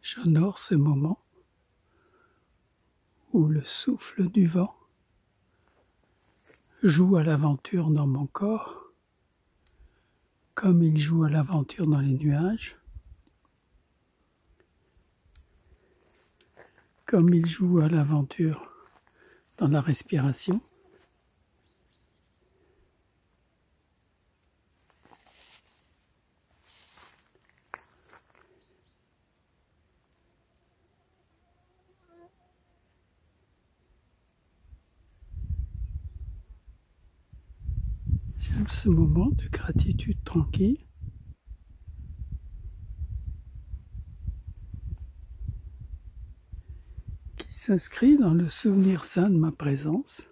J'honore ce moment où le souffle du vent joue à l'aventure dans mon corps, comme il joue à l'aventure dans les nuages, comme il joue à l'aventure dans la respiration. J'aime ce moment de gratitude tranquille. Qui s'inscrit dans le souvenir sain de ma présence,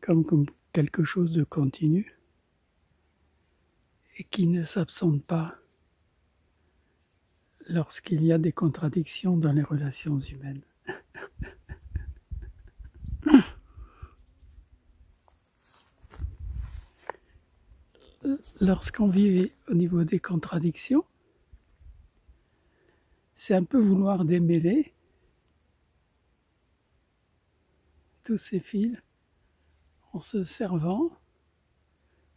comme quelque chose de continu, et qui ne s'absente pas lorsqu'il y a des contradictions dans les relations humaines. Lorsqu'on vit au niveau des contradictions, c'est un peu vouloir démêler tous ces fils en se servant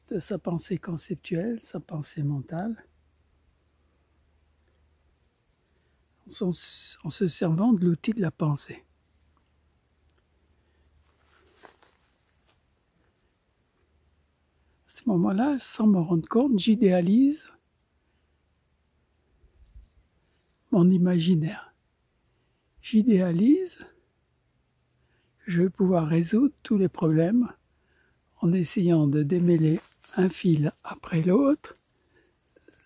de sa pensée conceptuelle, sa pensée mentale, en se servant de l'outil de la pensée. À ce moment-là, sans m'en rendre compte, j'idéalise mon imaginaire. J'idéalise, je vais pouvoir résoudre tous les problèmes en essayant de démêler un fil après l'autre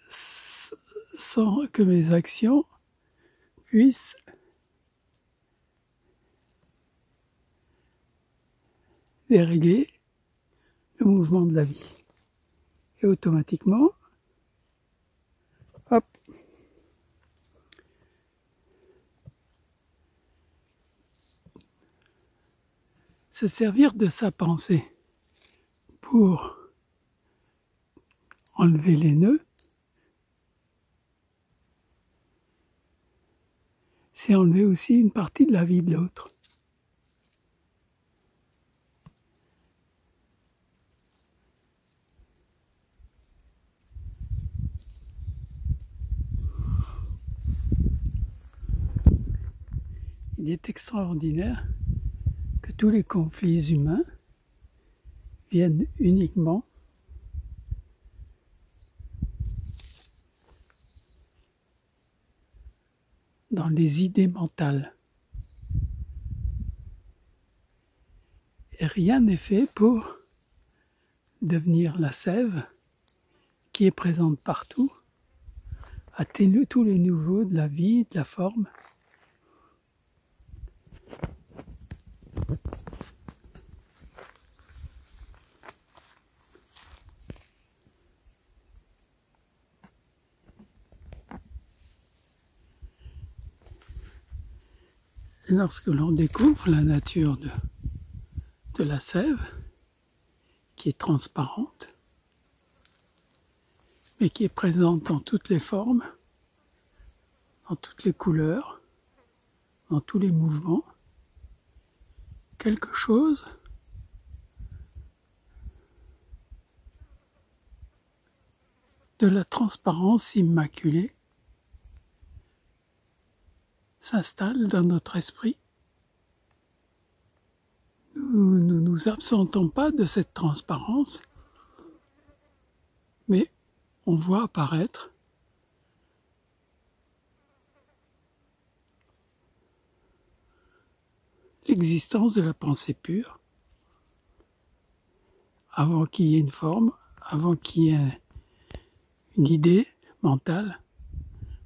sans que mes actions puissent dérégler le mouvement de la vie. Et automatiquement, hop, se servir de sa pensée pour enlever les nœuds, c'est enlever aussi une partie de la vie de l'autre. Il est extraordinaire que tous les conflits humains viennent uniquement dans les idées mentales. Et rien n'est fait pour devenir la sève qui est présente partout, à tous les niveaux de la vie, de la forme. Et lorsque l'on découvre la nature de la sève, qui est transparente, mais qui est présente dans toutes les formes, dans toutes les couleurs, dans tous les mouvements, quelque chose de la transparence immaculée s'installe dans notre esprit. Nous ne nous absentons pas de cette transparence, mais on voit apparaître l'existence de la pensée pure avant qu'il y ait une forme, avant qu'il y ait une idée mentale,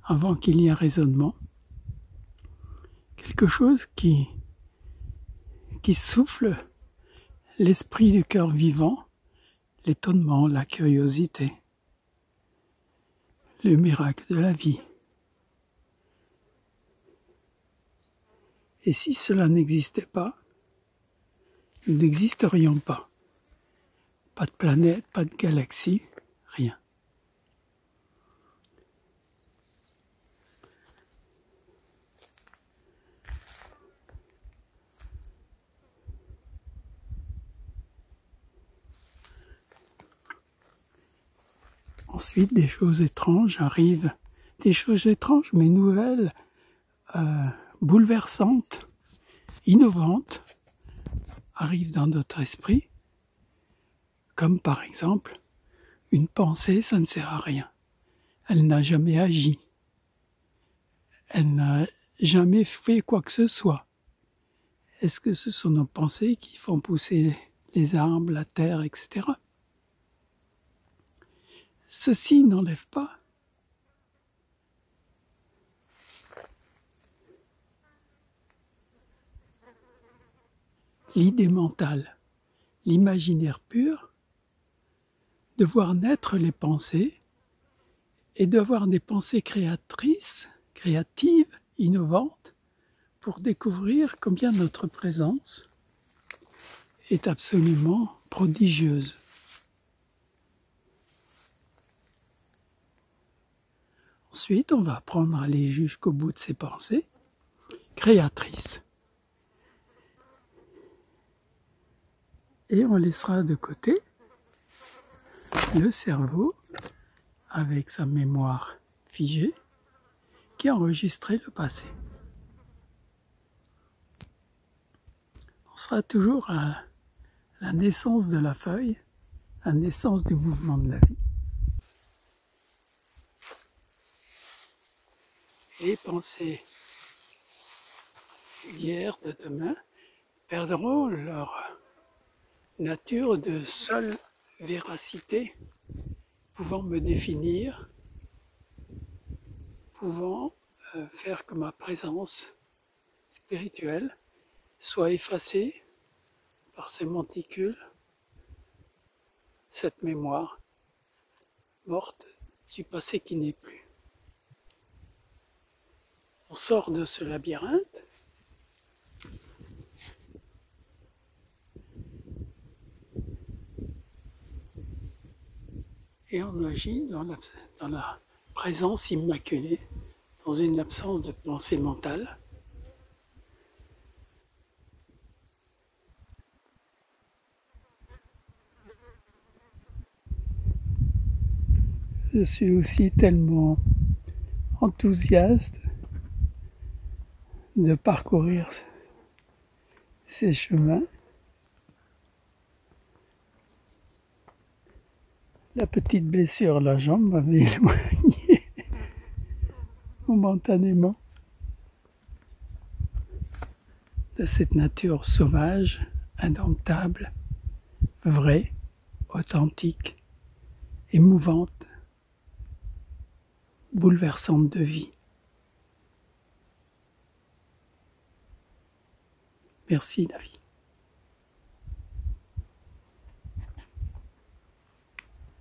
avant qu'il y ait un raisonnement. Quelque chose qui souffle l'esprit du cœur vivant, l'étonnement, la curiosité, le miracle de la vie. Et si cela n'existait pas, nous n'existerions pas. Pas de planète, pas de galaxie, rien. Ensuite, des choses étranges arrivent, des choses étranges mais nouvelles, bouleversantes, innovantes, arrivent dans notre esprit, comme par exemple, une pensée, ça ne sert à rien. Elle n'a jamais agi. Elle n'a jamais fait quoi que ce soit. Est-ce que ce sont nos pensées qui font pousser les arbres, la terre, etc. Ceci n'enlève pas l'idée mentale, l'imaginaire pur, de voir naître les pensées et d'avoir des pensées créatrices, créatives, innovantes, pour découvrir combien notre présence est absolument prodigieuse. Ensuite, on va apprendre à aller jusqu'au bout de ces pensées créatrices. Et on laissera de côté le cerveau avec sa mémoire figée qui a enregistré le passé. On sera toujours à la naissance de la feuille, la naissance du mouvement de la vie. Les pensées d'hier, de demain, perdront leur nature de seule véracité, pouvant me définir, pouvant faire que ma présence spirituelle soit effacée par ces monticules, cette mémoire morte du passé qui n'est plus. On sort de ce labyrinthe et on agit dans la présence immaculée, dans une absence de pensée mentale. Je suis aussi tellement enthousiaste de parcourir ces chemins. La petite blessure à la jambe m'avait éloigné momentanément de cette nature sauvage, indomptable, vraie, authentique, émouvante, bouleversante de vie. Merci, David.